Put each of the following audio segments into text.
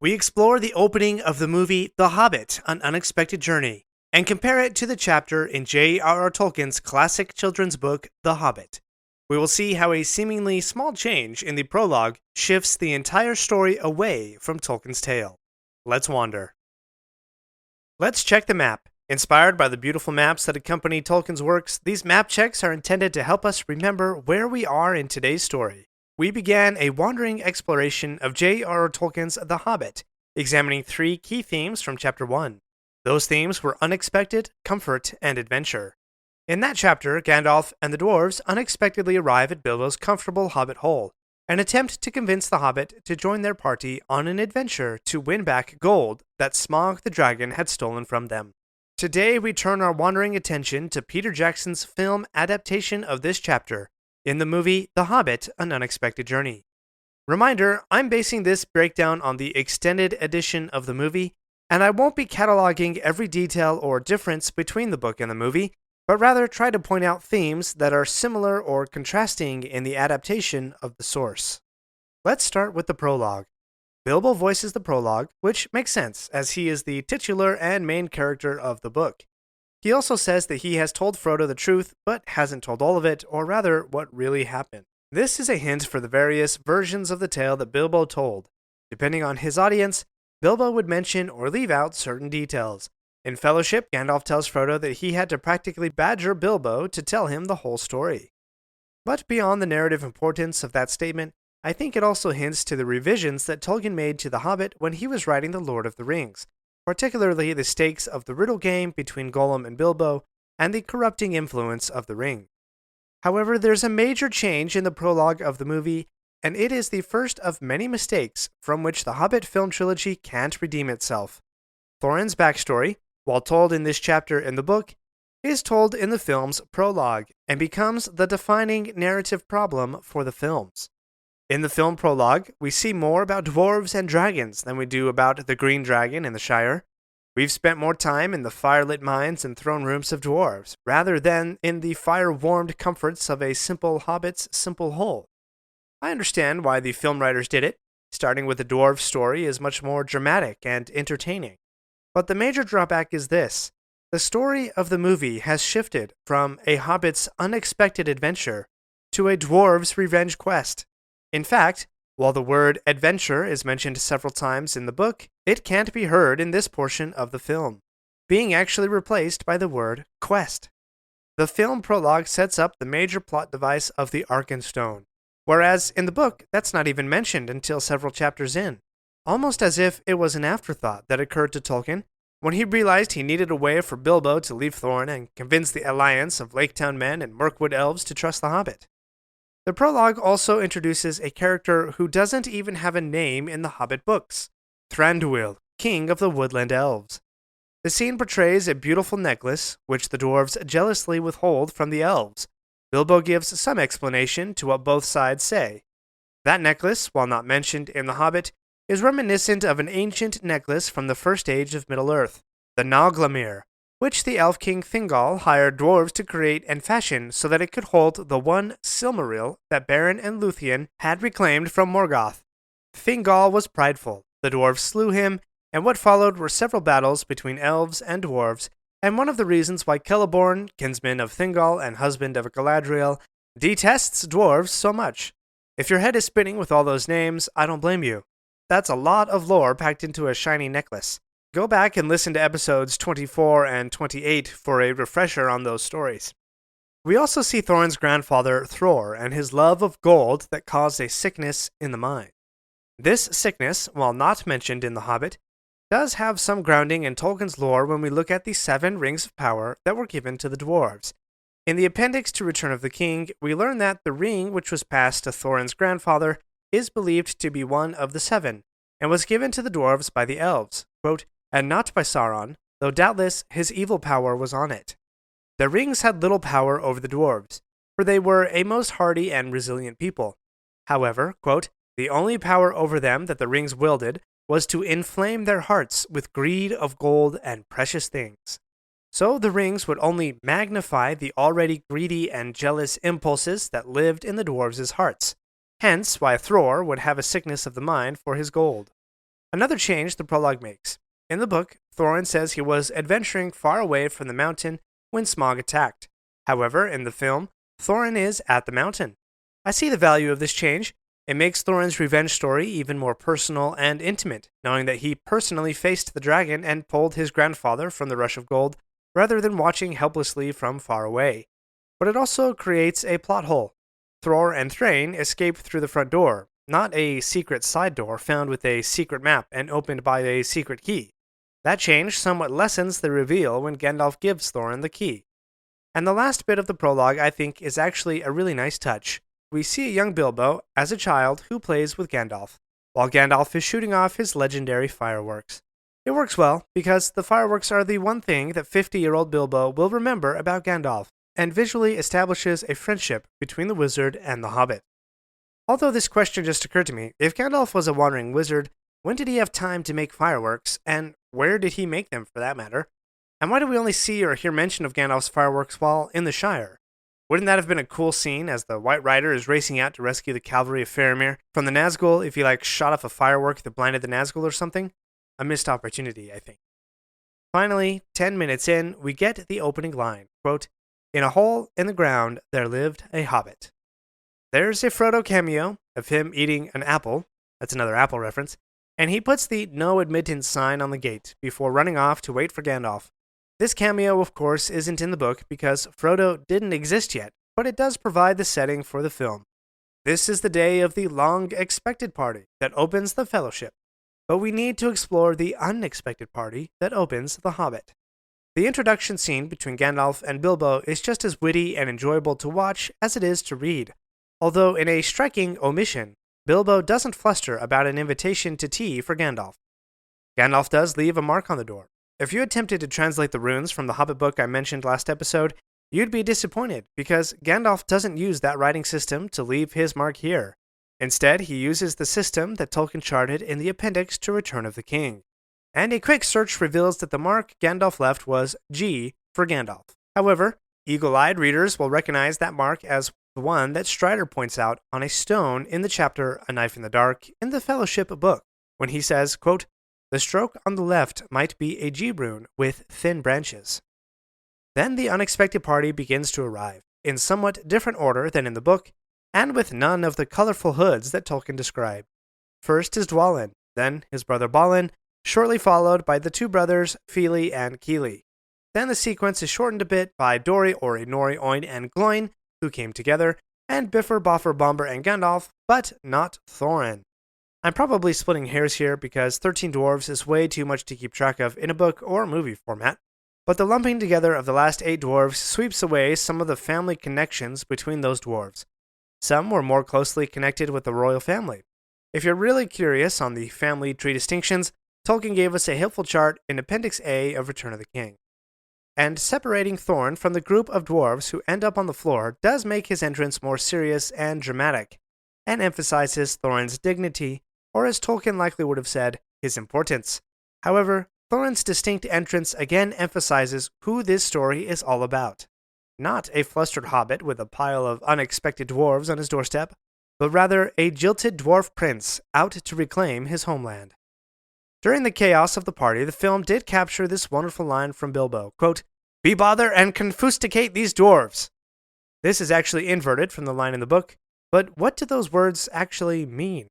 We explore the opening of the movie The Hobbit, An Unexpected Journey, and compare it to the chapter in JRR Tolkien's classic children's book, The Hobbit. We will see how a seemingly small change in the prologue shifts the entire story away from Tolkien's tale. Let's wander. Let's check the map. Inspired by the beautiful maps that accompany Tolkien's works, these map checks are intended to help us remember where we are in today's story. We began a wandering exploration of J.R.R. Tolkien's The Hobbit, examining three key themes from Chapter 1. Those themes were unexpected, comfort, and adventure. In that chapter, Gandalf and the dwarves unexpectedly arrive at Bilbo's comfortable hobbit hole, and attempt to convince the hobbit to join their party on an adventure to win back gold that Smaug the dragon had stolen from them. Today, we turn our wandering attention to Peter Jackson's film adaptation of this chapter, in the movie The Hobbit, An Unexpected Journey. Reminder, I'm basing this breakdown on the extended edition of the movie, and I won't be cataloging every detail or difference between the book and the movie, but rather try to point out themes that are similar or contrasting in the adaptation of the source. Let's start with the prologue. Bilbo voices the prologue, which makes sense, as he is the titular and main character of the book. He also says that he has told Frodo the truth, but hasn't told all of it, or rather, what really happened. This is a hint for the various versions of the tale that Bilbo told. Depending on his audience, Bilbo would mention or leave out certain details. In Fellowship, Gandalf tells Frodo that he had to practically badger Bilbo to tell him the whole story. But beyond the narrative importance of that statement, I think it also hints to the revisions that Tolkien made to The Hobbit when he was writing The Lord of the Rings, particularly the stakes of the riddle game between Gollum and Bilbo, and the corrupting influence of the ring. However, there's a major change in the prologue of the movie, and it is the first of many mistakes from which the Hobbit film trilogy can't redeem itself. Thorin's backstory, while told in this chapter in the book, is told in the film's prologue, and becomes the defining narrative problem for the films. In the film prologue, we see more about dwarves and dragons than we do about the green dragon in the Shire. We've spent more time in the firelit mines and throne rooms of dwarves, rather than in the fire-warmed comforts of a simple hobbit's simple hole. I understand why the film writers did it. Starting with the dwarf story is much more dramatic and entertaining. But the major drawback is this. The story of the movie has shifted from a hobbit's unexpected adventure to a dwarf's revenge quest. In fact, while the word adventure is mentioned several times in the book, it can't be heard in this portion of the film, being actually replaced by the word quest. The film prologue sets up the major plot device of the Arkenstone, whereas in the book, that's not even mentioned until several chapters in, almost as if it was an afterthought that occurred to Tolkien when he realized he needed a way for Bilbo to leave Thorin and convince the alliance of Laketown men and Mirkwood elves to trust the Hobbit. The prologue also introduces a character who doesn't even have a name in the Hobbit books, Thranduil, king of the woodland elves. The scene portrays a beautiful necklace, which the dwarves jealously withhold from the elves. Bilbo gives some explanation to what both sides say. That necklace, while not mentioned in The Hobbit, is reminiscent of an ancient necklace from the First Age of Middle-earth, the Naglamir, which the elf king Thingol hired dwarves to create and fashion so that it could hold the one Silmaril that Beren and Luthien had reclaimed from Morgoth. Thingol was prideful, the dwarves slew him, and what followed were several battles between elves and dwarves, and one of the reasons why Celeborn, kinsman of Thingol and husband of Galadriel, detests dwarves so much. If your head is spinning with all those names, I don't blame you. That's a lot of lore packed into a shiny necklace. Go back and listen to episodes 24 and 28 for a refresher on those stories. We also see Thorin's grandfather, Thror, and his love of gold that caused a sickness in the mine. This sickness, while not mentioned in The Hobbit, does have some grounding in Tolkien's lore when we look at the 7 rings of power that were given to the dwarves. In the appendix to Return of the King, we learn that the ring which was passed to Thorin's grandfather is believed to be one of the 7, and was given to the dwarves by the elves, quote, and not by Sauron, though doubtless his evil power was on it. The rings had little power over the dwarves, for they were a most hardy and resilient people. However, quote, the only power over them that the rings wielded was to inflame their hearts with greed of gold and precious things. So the rings would only magnify the already greedy and jealous impulses that lived in the dwarves' hearts, hence why Thror would have a sickness of the mind for his gold. Another change the prologue makes. In the book, Thorin says he was adventuring far away from the mountain when Smaug attacked. However, in the film, Thorin is at the mountain. I see the value of this change. It makes Thorin's revenge story even more personal and intimate, knowing that he personally faced the dragon and pulled his grandfather from the rush of gold, rather than watching helplessly from far away. But it also creates a plot hole. Thror and Thrain escape through the front door, not a secret side door found with a secret map and opened by a secret key. That change somewhat lessens the reveal when Gandalf gives Thorin the key. And the last bit of the prologue, I think, is actually a really nice touch. We see a young Bilbo, as a child, who plays with Gandalf, while Gandalf is shooting off his legendary fireworks. It works well, because the fireworks are the one thing that 50-year-old Bilbo will remember about Gandalf, and visually establishes a friendship between the wizard and the hobbit. Although this question just occurred to me, if Gandalf was a wandering wizard, when did he have time to make fireworks, and where did he make them, for that matter? And why do we only see or hear mention of Gandalf's fireworks while in the Shire? Wouldn't that have been a cool scene as the White Rider is racing out to rescue the cavalry of Faramir from the Nazgul if he shot off a firework that blinded the Nazgul or something? A missed opportunity, I think. Finally, 10 minutes in, we get the opening line, quote, "In a hole in the ground there lived a hobbit." There's a Frodo cameo of him eating an apple, that's another Apple reference, and he puts the no admittance sign on the gate before running off to wait for Gandalf. This cameo, of course, isn't in the book because Frodo didn't exist yet, but it does provide the setting for the film. This is the day of the long-expected party that opens the Fellowship, but we need to explore the unexpected party that opens the Hobbit. The introduction scene between Gandalf and Bilbo is just as witty and enjoyable to watch as it is to read, although in a striking omission, Bilbo doesn't fluster about an invitation to tea for Gandalf. Gandalf does leave a mark on the door. If you attempted to translate the runes from the Hobbit book I mentioned last episode, you'd be disappointed because Gandalf doesn't use that writing system to leave his mark here. Instead, he uses the system that Tolkien charted in the appendix to Return of the King. And a quick search reveals that the mark Gandalf left was G for Gandalf. However, eagle-eyed readers will recognize that mark as the one that Strider points out on a stone in the chapter A Knife in the Dark in the Fellowship book, when he says, quote, "The stroke on the left might be a G rune with thin branches." Then the unexpected party begins to arrive, in somewhat different order than in the book, and with none of the colorful hoods that Tolkien described. First is Dwalin, then his brother Balin, shortly followed by the two brothers Fili and Kili. Then the sequence is shortened a bit by Dori, Ori, Nori, Oin, and Gloin, who came together, and Bifur, Bofur, Bombur, and Gandalf, but not Thorin. I'm probably splitting hairs here because 13 dwarves is way too much to keep track of in a book or movie format, but the lumping together of the last 8 dwarves sweeps away some of the family connections between those dwarves. Some were more closely connected with the royal family. If you're really curious on the family tree distinctions, Tolkien gave us a helpful chart in Appendix A of Return of the King. And separating Thorin from the group of dwarves who end up on the floor does make his entrance more serious and dramatic, and emphasizes Thorin's dignity, or as Tolkien likely would have said, his importance. However, Thorin's distinct entrance again emphasizes who this story is all about. Not a flustered hobbit with a pile of unexpected dwarves on his doorstep, but rather a jilted dwarf prince out to reclaim his homeland. During the chaos of the party, the film did capture this wonderful line from Bilbo, quote, "Be bother and confusticate these dwarves." This is actually inverted from the line in the book, but what do those words actually mean?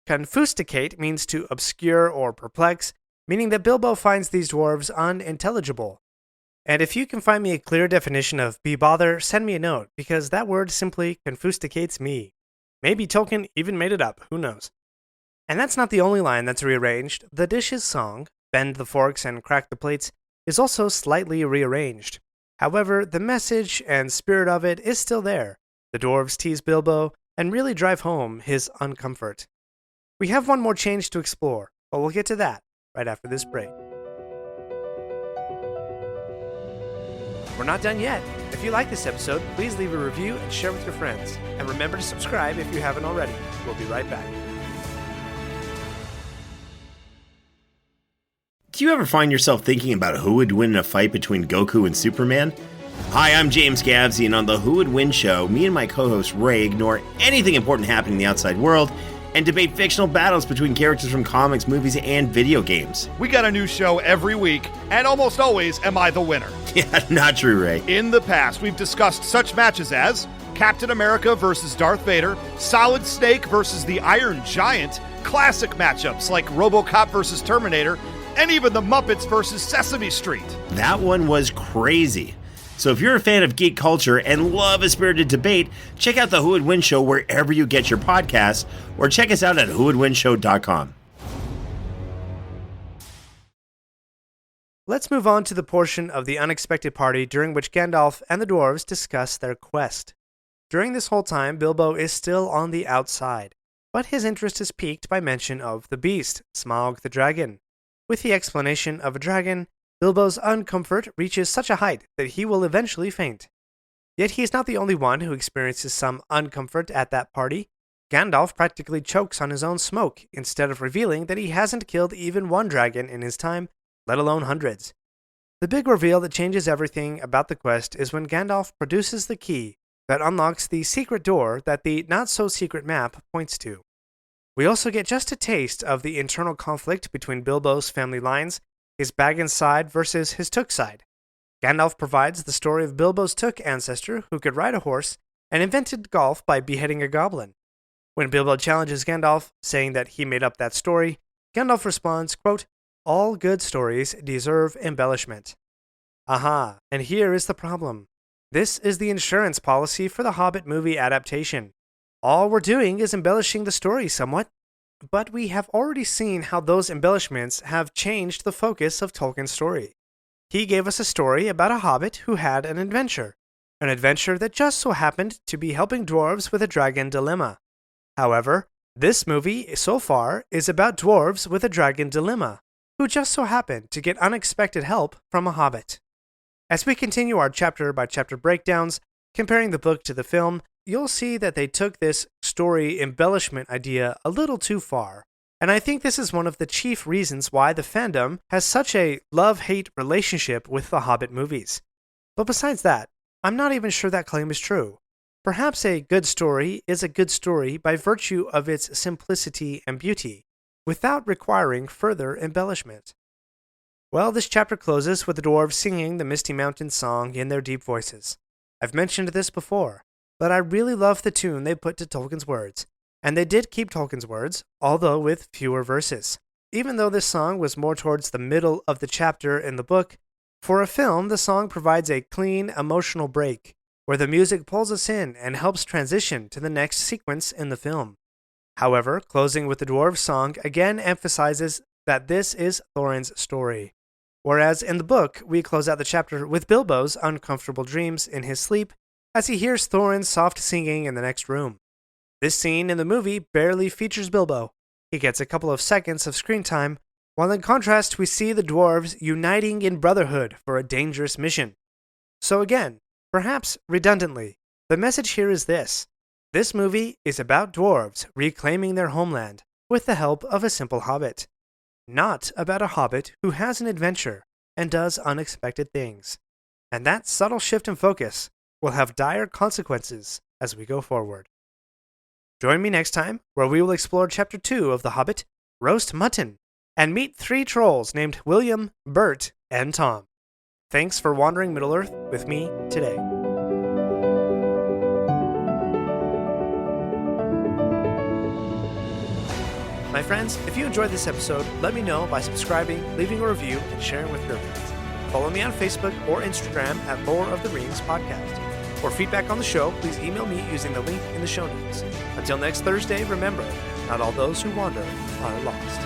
Confusticate means to obscure or perplex, meaning that Bilbo finds these dwarves unintelligible. And if you can find me a clear definition of be bother, send me a note, because that word simply confusticates me. Maybe Tolkien even made it up, who knows? And that's not the only line that's rearranged. The Dishes song, Bend the Forks and Crack the Plates, is also slightly rearranged. However, the message and spirit of it is still there. The dwarves tease Bilbo and really drive home his uncomfort. We have one more change to explore, but we'll get to that right after this break. We're not done yet. If you like this episode, please leave a review and share with your friends. And remember to subscribe if you haven't already. We'll be right back. Do you ever find yourself thinking about who would win in a fight between Goku and Superman? Hi, I'm James Gavsey, and on the Who Would Win show, me and my co-host Ray ignore anything important happening in the outside world and debate fictional battles between characters from comics, movies, and video games. We got a new show every week, and almost always am I the winner. Yeah, not true, Ray. In the past, we've discussed such matches as Captain America versus Darth Vader, Solid Snake versus the Iron Giant, classic matchups like RoboCop versus Terminator, and even the Muppets versus Sesame Street. That one was crazy. So if you're a fan of geek culture and love a spirited debate, check out the Who Would Win Show wherever you get your podcasts, or check us out at whowouldwinshow.com. Let's move on to the portion of the unexpected party during which Gandalf and the dwarves discuss their quest. During this whole time, Bilbo is still on the outside, but his interest is piqued by mention of the beast, Smaug the dragon. With the explanation of a dragon, Bilbo's uncomfort reaches such a height that he will eventually faint. Yet he is not the only one who experiences some uncomfort at that party. Gandalf practically chokes on his own smoke instead of revealing that he hasn't killed even one dragon in his time, let alone hundreds. The big reveal that changes everything about the quest is when Gandalf produces the key that unlocks the secret door that the not-so-secret map points to. We also get just a taste of the internal conflict between Bilbo's family lines, his Baggins side versus his Took side. Gandalf provides the story of Bilbo's Took ancestor who could ride a horse and invented golf by beheading a goblin. When Bilbo challenges Gandalf, saying that he made up that story, Gandalf responds, quote, "All good stories deserve embellishment." Aha, and here is the problem. This is the insurance policy for the Hobbit movie adaptation. All we're doing is embellishing the story somewhat, but we have already seen how those embellishments have changed the focus of Tolkien's story. He gave us a story about a hobbit who had an adventure that just so happened to be helping dwarves with a dragon dilemma. However, this movie so far is about dwarves with a dragon dilemma, who just so happen to get unexpected help from a hobbit. As we continue our chapter-by-chapter breakdowns, comparing the book to the film, you'll see that they took this story embellishment idea a little too far, and I think this is one of the chief reasons why the fandom has such a love-hate relationship with the Hobbit movies. But besides that, I'm not even sure that claim is true. Perhaps a good story is a good story by virtue of its simplicity and beauty, without requiring further embellishment. Well, this chapter closes with the dwarves singing the Misty Mountain song in their deep voices. I've mentioned this before, but I really love the tune they put to Tolkien's words, and they did keep Tolkien's words, although with fewer verses. Even though this song was more towards the middle of the chapter in the book, for a film the song provides a clean, emotional break, where the music pulls us in and helps transition to the next sequence in the film. However, closing with the dwarves song again emphasizes that this is Thorin's story. Whereas in the book, we close out the chapter with Bilbo's uncomfortable dreams in his sleep as he hears Thorin's soft singing in the next room. This scene in the movie barely features Bilbo. He gets a couple of seconds of screen time, while in contrast we see the dwarves uniting in brotherhood for a dangerous mission. So again, perhaps redundantly, the message here is this. This movie is about dwarves reclaiming their homeland with the help of a simple hobbit. Not about a hobbit who has an adventure and does unexpected things. And that subtle shift in focus will have dire consequences as we go forward. Join me next time, where we will explore Chapter 2 of The Hobbit, Roast Mutton, and meet 3 trolls named William, Bert, and Tom. Thanks for wandering Middle-earth with me today. My friends, if you enjoyed this episode, let me know by subscribing, leaving a review, and sharing with your friends. Follow me on Facebook or Instagram at Lore of the Rings Podcast. For feedback on the show, please email me using the link in the show notes. Until next Thursday, remember, not all those who wander are lost.